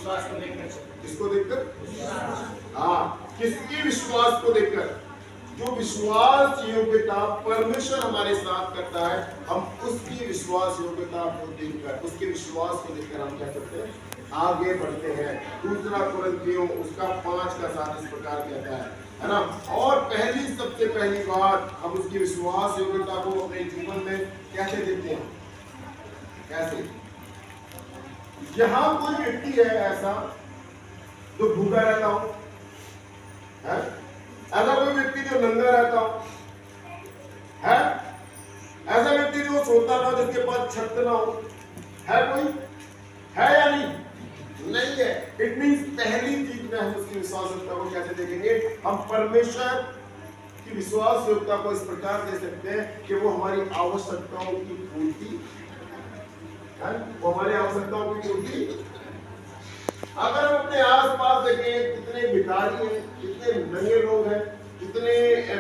विश्वास को देखकर। किसको देखकर? हाँ, किसके विश्वास को देखकर? जो विश्वास योग्यता परमेश्वर हमारे साथ करता है, हम उसकी विश्वास योग्यता को देखकर, उसके विश्वास को देखकर हम क्या करते हैं? आगे बढ़ते हैं। दूसरा कुरिन्थियों उसका 5:7 इस प्रकार कहता है ना। और सबसे पहली बात, हम उसकी विश्वास योग्यता को अपने जीवन में कैसे देखते हैं? कैसे? यहां कोई व्यक्ति है ऐसा जो भूखा रहता हो, है? ऐसा कोई व्यक्ति जो नंगा रहता हो, है? ऐसा व्यक्ति जो सोता ना, जिसके पास छत ना हो, है कोई? है या नहीं? नहीं है। इट मींस पहली चीज में हम उसकी विश्वास योग्यता को कैसे देखेंगे? हम परमेश्वर की विश्वास योग्यता को इस प्रकार दे सकते हैं कि वो हमारी आवश्यकताओं की पूर्ति, वो हमारी आवश्यकताओं की पूर्ति। अगर हम अपने आसपास देखें, कितने भिखारी हैं, कितने नंगे लोग हैं, कितने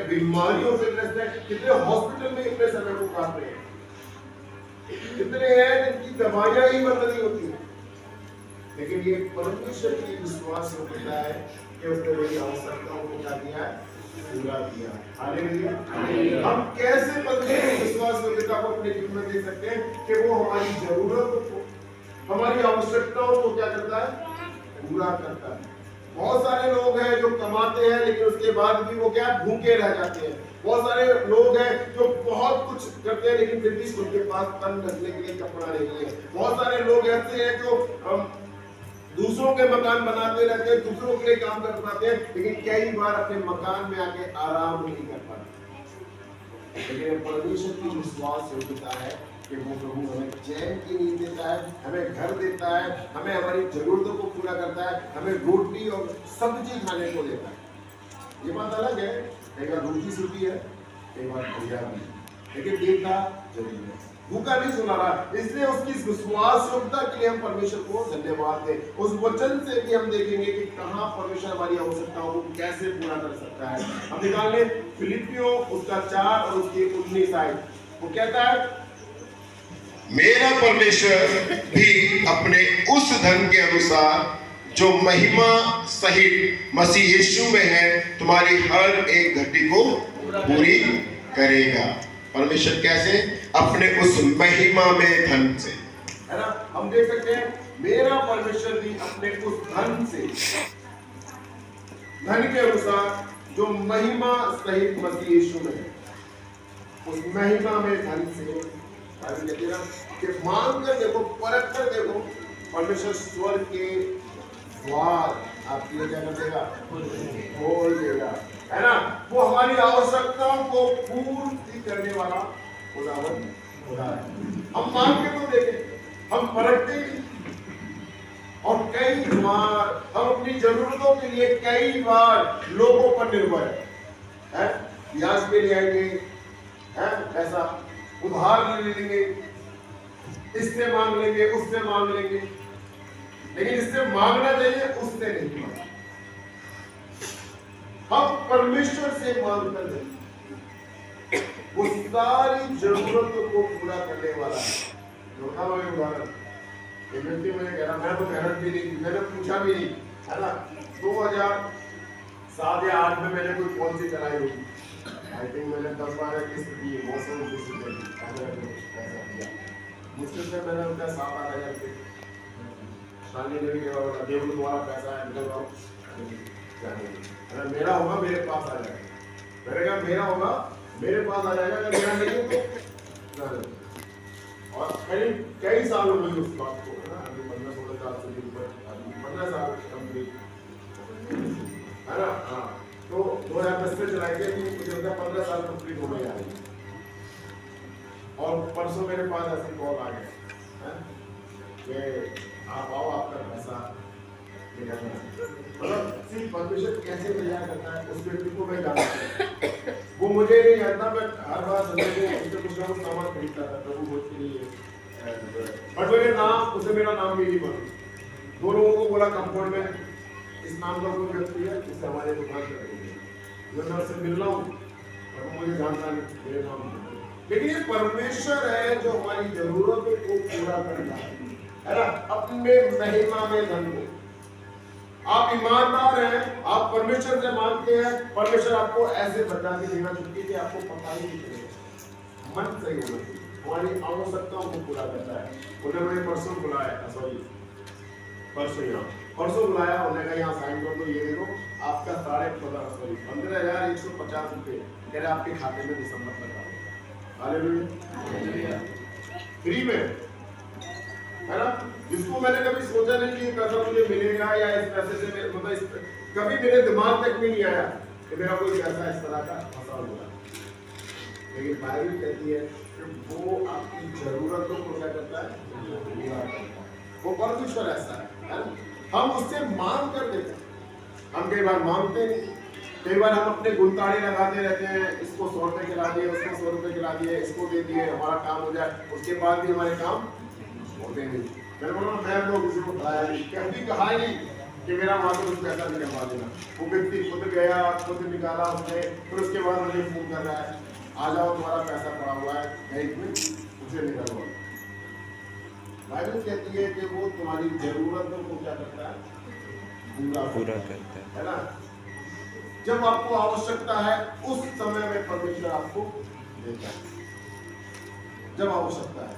बीमारियों से ग्रस्त हैं, कितने हॉस्पिटल में इतने समय को काट रहे हैं, कितने हैं जिनकी दवाइयां ही बंद नहीं होती हैं। लेकिन ये परमेश्वर की विश्वास योग्यता है कि उसने मेरी आवश्यकताओं को क्या दिया है? पूरा किया। हालेलुया। हम कैसे परमेश्वर की विश्वास योग्यता को अपने जीवन में दे सकते हैं कि वो हमारी जरूरतों को, हमारी आवश्यकताओं को क्या करता है? पूरा करता है। बहुत सारे लोग हैं जो कमाते हैं लेकिन उसके बाद भी वो क्या भूखे रह जाते हैं। बहुत सारे लोग हैं जो बहुत कुछ करते हैं लेकिन फिर भी उनके पास तन ढकने के लिए कपड़ा नहीं है। बहुत सारे लोग ऐसे हैं जो दूसरों के मकान बनाते रहते हैं, दूसरों के लिए काम कर पाते हैं, लेकिन कई बार अपने मकान में आके आराम नहीं कर पाते। लेकिन परमेश्वर की विश्वास योग्यता है कि वो प्रभु हमें चैन की नींद देता है, हमें घर देता है, हमें हमारी जरूरतों को पूरा करता है, हमें रोटी और सब्जी खाने को देता है। ये बात अलग है, कई बार रोटी सूखी है, कई बार भैया भी, लेकिन देता जरूर है। भूखा नहीं सुना रहा, इसलिए उसकी विश्वास योग्यता के लिए हम परमेश्वर को धन्यवाद दें। उस वचन से भी हम देखेंगे कि कहां परमेश्वर हमारी आवश्यकताओं को कैसे पूरा कर सकता है। हम निकाल लें फिलिपियों उसका 4 और उसके 19 आयत। वो कहता है, मेरा परमेश्वर भी अपने उस धन के अनुसार जो महिमा सहित मसीह यीशु में है, तुम्हारी हर एक घटी को पूरी करेगा। परमेश्वर कैसे? अपने उस महिमा में धन से, है ना। हम देख सकते हैं मेरा परमेश्वर भी अपने उस धन से, धन के अनुसार जो महिमा सहित मसीह यीशु में है, उस महिमा में धन से कि मांग कर देखो, परख कर देखो, परमेश्वर स्वर्ग के द्वार आपके लिए क्या कर देगा? खोल देगा, है ना। वो हमारी आवश्यकताओं को पूर्ति करने वाला खुदावन है। हम मांग के तो देखें, हम परखते ही, और कई बार हम अपनी जरूरतों के लिए कई बार लोगों पर निर्भर है। ब्याज पे ले आएंगे, है पैसा उधार ले लेंगे, इससे मांग लेंगे, उससे मांग लेंगे, लेकिन इससे मांगना चाहिए, उससे नहीं मांगना। हम परमेश्वर से मांग कर दें, वो सारी जरूरतों को पूरा करने वाला है। उदाहरण व्यक्ति मुझे कह रहा, मैं तो मेहनत भी नहीं, मैंने पूछा भी नहीं, है ना। 2007 या 8 में मैंने कोई पॉलिसी चलाई होगी, आई थिंक मैंने 10-12 किस्त दी, मौसम पैसा दिया, मुश्किल से मैंने उनका 7-8 हज़ार रुपये शादी देवी के बाद देव तुम्हारा पैसा है, निकल जाओ, मेरा होगा मेरे पास आ जाएगा। मैंने कहा मेरा होगा मेरे पास आ जाएगा, अगर मेरा नहीं तो और कई सालों में उस बात को, है ना, अभी 15-16 साल से ऊपर, 15 साल कंप्लीट, है ना। हाँ, तो 2010 में चलाई गई थी, मुझे लगता है 15 साल कंप्लीट हो गए। और परसों मेरे पास ऐसे कॉल आ गए कि आप आओ, आपका पैसा मतलब सिर्फ परमेश्वर कैसे तैयार करता है उस व्यक्ति को मैं जानता हूँ। वो मुझे नहीं जानता, मैं हर बार समझते उससे कुछ ना कुछ सामान खरीदता था प्रभु भोज के लिए, बट मेरे नाम, उसे मेरा नाम भी नहीं मालूम। 2 लोगों को बोला कंपाउंड में इस नाम का कोई व्यक्ति है जिससे हमारे दुकान कर रही है, मैं उससे मिल रहा हूँ और वो मुझे जानता नहीं, मेरे नाम। लेकिन ये परमेश्वर है जो हमारी जरूरतों को पूरा करता है ना, अपने महिमा में धन को। आप ईमानदार हैं, आप परमेश्वर से मांगते हैं, परमेश्वर आपको ऐसे बता के देगा कि आपको पता ही नहीं चलेगा। मन सही होना चाहिए, हमारी आवश्यकताओं को पूरा करता है। उन्होंने मुझे परसों बुलाया, परसों बुलाया, उन्होंने कहा यहाँ साइन कर दो, ये देखो आपका 15,150 रुपये कह रहे आपके खाते में दिसंबर तक आओगे। हालेलुया, फ्री में, है ना। जिसको मैंने कभी सोचा नहीं कि पैसा मुझे मिलेगा या इस पैसे से मतलब कभी मेरे दिमाग तक भी नहीं आया कि मेरा कोई पैसा इस तरह का फंसा होगा। लेकिन बाइबल कहती है कि वो आपकी जरूरतों को क्या करता है, पूरा करता है। वो परमेश्वर ऐसा है ना। हम उससे मांग कर देते हैं, हम कई बार मांगते नहीं, कई बार हम अपने गुणताड़ी लगाते रहते हैं, इसको 100 रुपए खिला दिए, उसको 100 रुपए खिला दिए, इसको दे दिए, हमारा काम हो जाए, उसके बाद भी हमारे काम होते नहीं। मैंने बोला मैं तो किसी को बताया नहीं, कभी कहा ही नहीं कि मेरा वहां से कुछ पैसा निकलवा देना। वो व्यक्ति खुद गया, खुद निकाला उसने, फिर उसके बाद मुझे फोन कर रहा है, आ जाओ तुम्हारा पैसा पड़ा हुआ है बैंक में, उसे निकलवाओ। बाइबल कहती है कि वो तुम्हारी जरूरतों को क्या करता है, पूरा करता है ना। जब आपको आवश्यकता है उस समय में परमेश्वर आपको देता है, जब आवश्यकता है।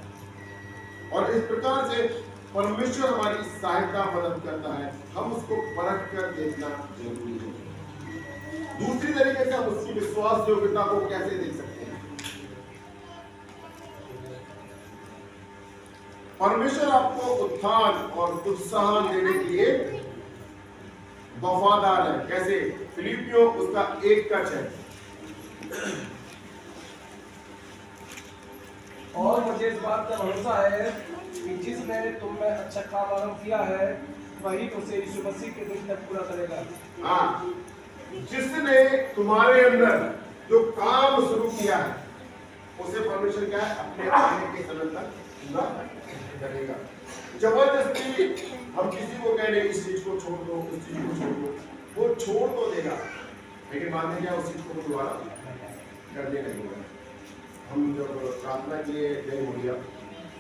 और इस प्रकार से परमेश्वर हमारी सहायता मदद करता है, हम उसको परख कर देखना जरूरी है। दूसरी तरीके से हम उसकी विश्वास योग्यता को कैसे देख सकते हैं। परमेश्वर आपको उत्थान और उत्साह देने के लिए वफादार है। कैसे? फिलिपियों उसका 1:6। और मुझे इस बात का भरोसा है कि जिसने तुम में अच्छा काम आरंभ किया है वही उसे यीशु मसीह के दिन तक पूरा करेगा। हाँ, जिसने तुम्हारे अंदर जो काम शुरू किया है उसे परमेश्वर क्या है, अपने आने के समय तक पूरा करेगा। जबरदस्ती हम किसी को कह रहे इस चीज को छोड़ दो, उस चीज को छोड़ दो, वो छोड़ तो देगा, लेकिन बाद में क्या उस चीज को दोबारा करने नहीं होगा। हम जब प्रार्थना के लिए गए हो गया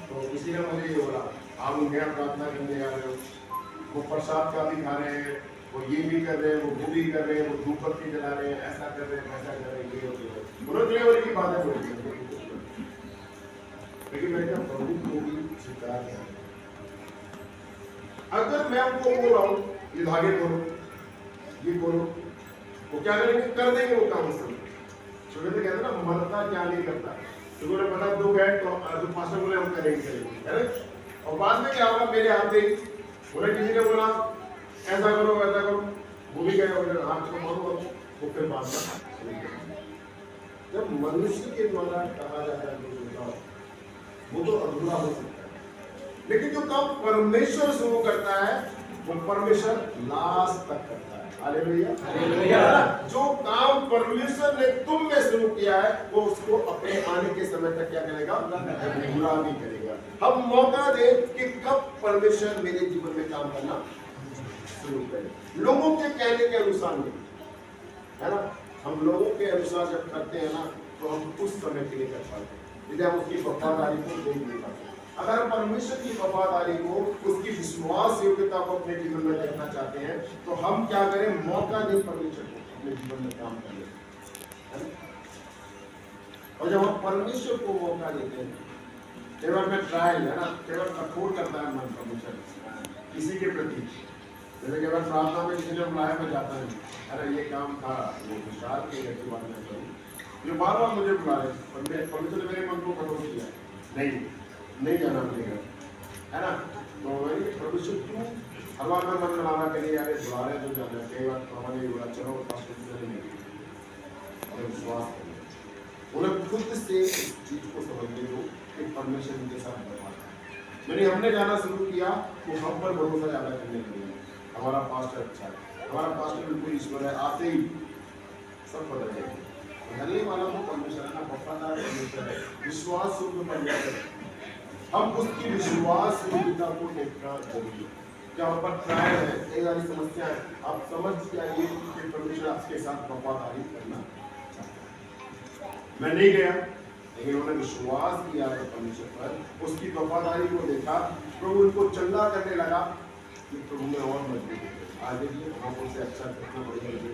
तो किसी ने मुझे ये बोला, आप उनके यहाँ प्रार्थना करने जा रहे हो, वो प्रसाद का भी खा रहे हैं, वो ये भी कर रहे हैं, वो भी कर रहे हैं, वो धूप बत्ती जला रहे हैं, ऐसा कर रहे हैं, वैसा कर रहे हैं, ये उन्होंने लेवल की बातें बोली। लेकिन मैंने कहा प्रभु को भी स्वीकार किया। अगर मैं उनको बोल रहा हूँ ये धागे बोलो, ये बोलो, वो क्या करेंगे, कर देंगे वो काम। सब छोटे से कहते ना मरता क्या नहीं करता, तो उन्हें पता दुख है तो जो पास्टर बोले हम करेंगे, है ना। और बाद में क्या होगा, मेरे हाथ में उन्हें किसी ने बोला ऐसा करो वैसा करो, वो भी गए हाथ को मारो, वो फिर बात में जब मनुष्य के द्वारा कहा जाता है वो तो अधूरा हो सकता है, लेकिन जो काम परमेश्वर शुरू करता है वो परमेश्वर लास्ट तक करता है। हालेलुया। जो काम परमेश्वर ने तुम में शुरू किया है वो उसको अपने आने के समय तक क्या करेगा, पूरा भी करेगा। हम मौका दे कि कब परमेश्वर मेरे जीवन में काम करना शुरू करे। लोगों के कहने के अनुसार नहीं, है ना। हम लोगों के अनुसार जब करते हैं ना तो हम उस समय के लिए कर पाते हैं, यदि हम उसकी वफादारी को देख नहीं पाते। अगर हम परमेश्वर की वफादारी को, उसकी विश्वास योग्यता को अपने जीवन में देखना चाहते हैं तो हम क्या करें, मौका दें परमेश्वर को अपने जीवन में काम करने। और जब हम परमेश्वर को मौका देते हैं, केवल में ट्रायल है ना, केवल कठोर करता है मन परमेश्वर किसी के प्रति। जैसे केवल प्रार्थना में किसी ने बुलाया मैं जाता है, अरे ये काम था, वो विशाल के ऐसी बात नहीं करूँ, जो बार बार मुझे बुला रहे, परमेश्वर ने मेरे मन को कठोर किया, नहीं जाना पड़ेगा, है ना। तो परमेश्वर क्यों हर बार मन बनाना करिए, यार बुला रहे तो जाना। कई बार हमारे बोला चलो विश्वास करिए, उन्हें खुद से इस चीज को समझने दो कि परमेश्वर उनके साथ बर्बाद है। मैंने हमने जाना शुरू किया तो हम पर भरोसा ज्यादा करने लगे। हमारा पास्टर अच्छा है, हमारा पास्टर बिल्कुल ईश्वर है, आते ही सब बदल जाएंगे। धरने वाला वो परमेश्वर है ना, वफादार परमेश्वर है, विश्वास योग्य परमेश्वर है। हम उसकी विश्वास योग्यता को देखना जरूरी है। क्या वहाँ पर ट्रायल है, कई सारी समस्या है, आप समझ जाइए कि परमेश्वर आपके साथ वफादारी करना चाहता है। मैं नहीं गया, लेकिन उन्होंने विश्वास किया है परमेश्वर पर, उसकी वफादारी को देखा, प्रभु उनको चंगा करने लगा, कि प्रभु में और मजबूत होते। आज देखिए हम उससे अच्छा कितना बढ़िया लगे,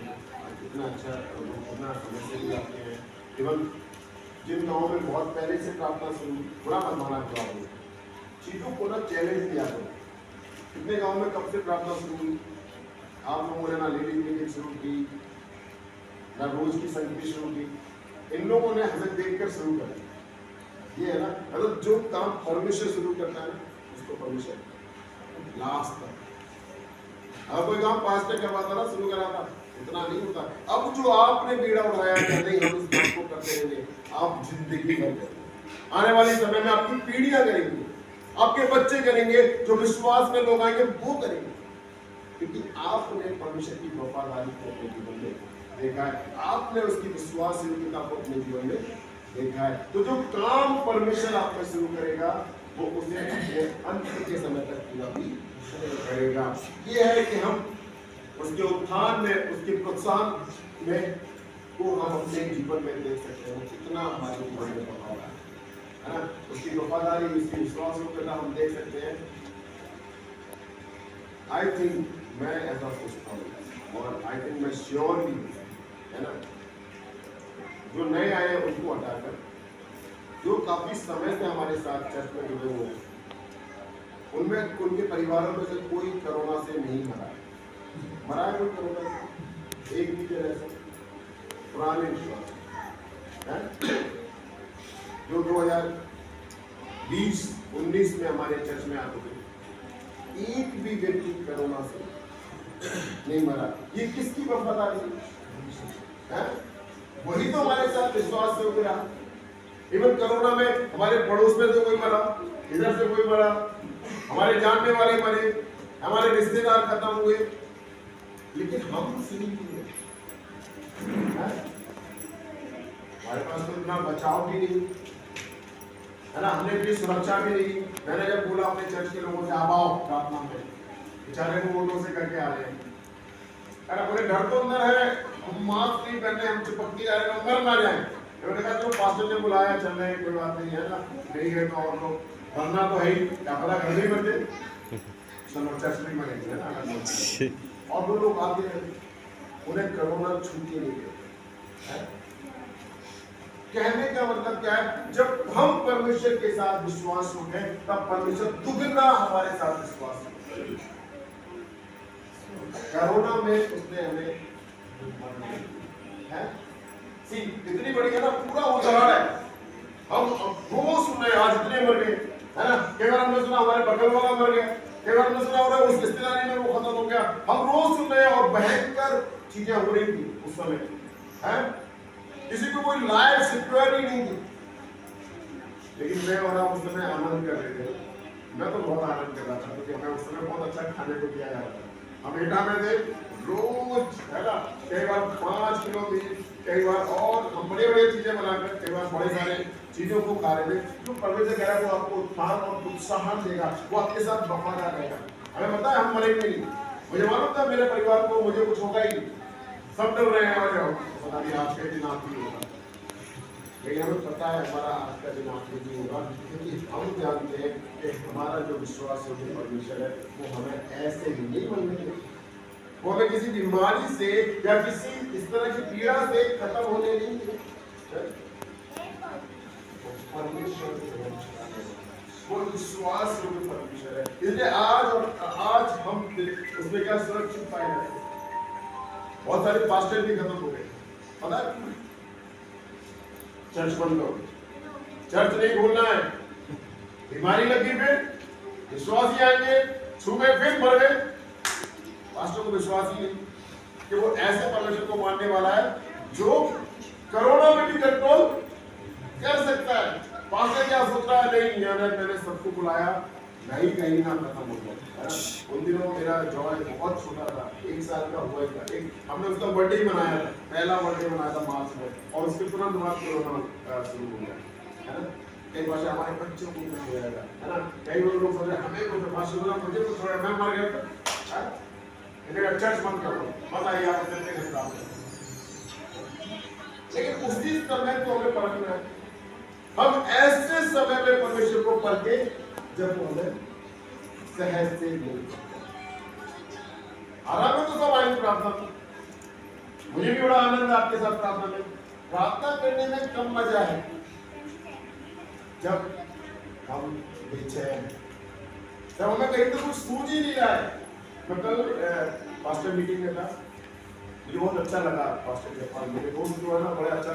कितना अच्छा कितना समस्या भी आते हैं। इवन जिन गाँव में बहुत पहले से प्रार्थना शुरू, बुरा मत माना हुआ हो, चीज़ों को ना चैलेंज दिया करो। कितने गाँव में कब से प्रार्थना शुरू हुई, आप लोगों ने ना लेडीज मीटिंग शुरू की, ना रोज की संगीत शुरू की, इन लोगों ने हमें देखकर शुरू कर दिया। ये है ना, मतलब जो काम परमेश्वर शुरू करता है उसको परमेश्वर लास्ट तक। अब कोई काम पास्टर करवाता ना, शुरू करा था, इतना नहीं होता। अब जो आपने बीड़ा उठाया कि नहीं हम इस काम को करते रहेंगे, आप जिंदगी भर करेंगे। आने वाले समय में आपकी पीढ़ियां करेंगी, आपके बच्चे करेंगे, जो विश्वास में लोग आएंगे वो करेंगे, क्योंकि आपने परमेश्वर की वफादारी को अपने जीवन में देखा है, आपने उसकी विश्वास योग्यता को अपने जीवन में देखा है। तो जो काम परमेश्वर आप में शुरू करेगा वो उसे अपने अंत के समय तक पूरा भी करेगा। ये है कि हम उसके उत्थान में, उसके प्रोत्साहन में को हम अपने जीवन में देख सकते हैं कितना हमारे जीवन में वफादार है ना, उसकी वफादारी, उसकी विश्वास योग्यता हम देख सकते हैं। आई थिंक मैं ऐसा सोचता हूँ और आई थिंक मैं श्योर भी है ना, जो नए आए हैं उनको हटाकर जो काफी समय से हमारे साथ चर्च में जुड़े हुए हैं, उनमें उनके परिवारों में से कोई कोरोना से नहीं मरा है कोई कोरोना से, एक भी तरह से पुराने विश्वास है जो 2020-19 में हमारे चर्च में आते थे, एक भी व्यक्ति कोरोना से नहीं मरा। ये किसकी वफादारी है? वही तो हमारे साथ विश्वास से उतरा। इवन कोरोना में हमारे पड़ोस में से कोई मरा, इधर से कोई मरा, हमारे जानने वाले मरे, हमारे रिश्तेदार खत्म हुए, लेकिन हम सही नहीं है। हमारे पास तो इतना बचाव भी नहीं है ना, हमने भी सुरक्षा भी नहीं। मैंने जब बोला अपने चर्च के लोगों से आप आओ प्रार्थना में, बेचारे को वोटों से करके आ रहे हैं, अरे बोले डर तो अंदर है, हम मास्क नहीं पहने, हम चिपक के जा रहे हैं, मर ना जाए। मैंने कहा जो पास्टर ने बुलाया चल रहे हैं, कोई बात नहीं है ना, नहीं गए तो और लोग मरना तो है ही, क्या पता घर नहीं मरते, चलो चर्च में मरेंगे है ना। और वो लोग आते हैं, उन्हें कोरोना छूटे नहीं गए। कहने का मतलब क्या है, जब हम परमेश्वर के साथ विश्वास होते हैं तब परमेश्वर दुगना हमारे साथ विश्वास होते। कोरोना में उसने हमें सी इतनी बड़ी है ना, पूरा उदाहरण है। हम रोज सुन रहे आज इतने मर गए है ना, कई बार हमने सुना हमारे बगल वाला मर गया, कई बार हमने सुना हो रहा है उस रिश्तेदारी में वो खत्म हो गया। हम रोज सुन रहे हैं और भयंकर चीजें हो रही थी उस समय है, किसी को कोई लाइफ सिक्योरिटी नहीं थी, लेकिन मैं और आप उस समय आनंद कर रहे थे। मैं तो बहुत आनंद कर रहा था क्योंकि हमें उस समय बहुत अच्छा खाने को दिया जा रहा था। हम एटा में थे रोज है ना, कई बार 5 किलो मीट, कई बार और हम बड़े बड़े चीजें बनाकर, कई बार बड़े सारे चीजों को खा रहे थे। जो परमेश्वर कह रहा है वो आपको उत्थान और प्रोत्साहन देगा, वो आपके साथ वफादार रहेगा। हमें पता है हम मरेंगे नहीं, मुझे मालूम था मेरे परिवार को मुझे कुछ होगा ही, सब डर रहे हैं और पता नहीं आज के दिन आप ही होगा, लेकिन हमें पता है हमारा आज का दिन आप ही होगा, क्योंकि हम जानते हैं कि हमारा जो विश्वास है परमेश्वर है वो हमें ऐसे ही नहीं बनने देगा, वो हमें किसी बीमारी से या किसी इस तरह की पीड़ा से खत्म होने नहीं देगा। वो विश्वास योग्य परमेश्वर है, इसलिए आज हम उसमें क्या सुरक्षित पाए जाते हैं। बहुत सारे पास्टर भी खत्म हो गए, पता है, चर्च बंद हो गई, चर्च नहीं खोलना है, बीमारी लगी, फिर विश्वासी आएंगे, छू गए, फिर मर गए। पास्टर को विश्वास ही नहीं कि वो ऐसे परमेश्वर को मानने वाला है जो कोरोना में भी कंट्रोल कर सकता है। पास्टर क्या सोच रहा है, नहीं मैंने सबको बुलाया, नहीं कहीं ना खत्म हो गया। उन दिनों मेरा जॉय बहुत छोटा था, 1 साल का हुआ था, हमने उसका बर्थडे ही मनाया था, पहला बर्थडे मनाया था मार्च में, और उसके तुरंत बाद कोरोना शुरू हो गया है ना। कई बार हमारे बच्चों को कुछ हो जाएगा है ना, कई लोग सोच रहे हमें कुछ, मुझे कुछ हो रहा है, मैं मर गया था, चर्च बंद कर दो, बताइए आप अपने घर काम करें। लेकिन उसी समय तो हमें परखना है, हम ऐसे समय में परमेश्वर को परखे जब वो हमें सहज से मिल, आराम में तो सब आएंगे प्रार्थना में। मुझे भी बड़ा आनंद है आपके साथ प्रार्थना में। प्रार्थना करने में कम मजा है जब हम बेचैन, जब हमें कहीं तो कुछ सूझ ही नहीं रहा है। मैं कल पास्टर मीटिंग में था, मुझे बहुत अच्छा लगा पास्टर के पास, मेरे दोस्त जो है ना बड़े अच्छा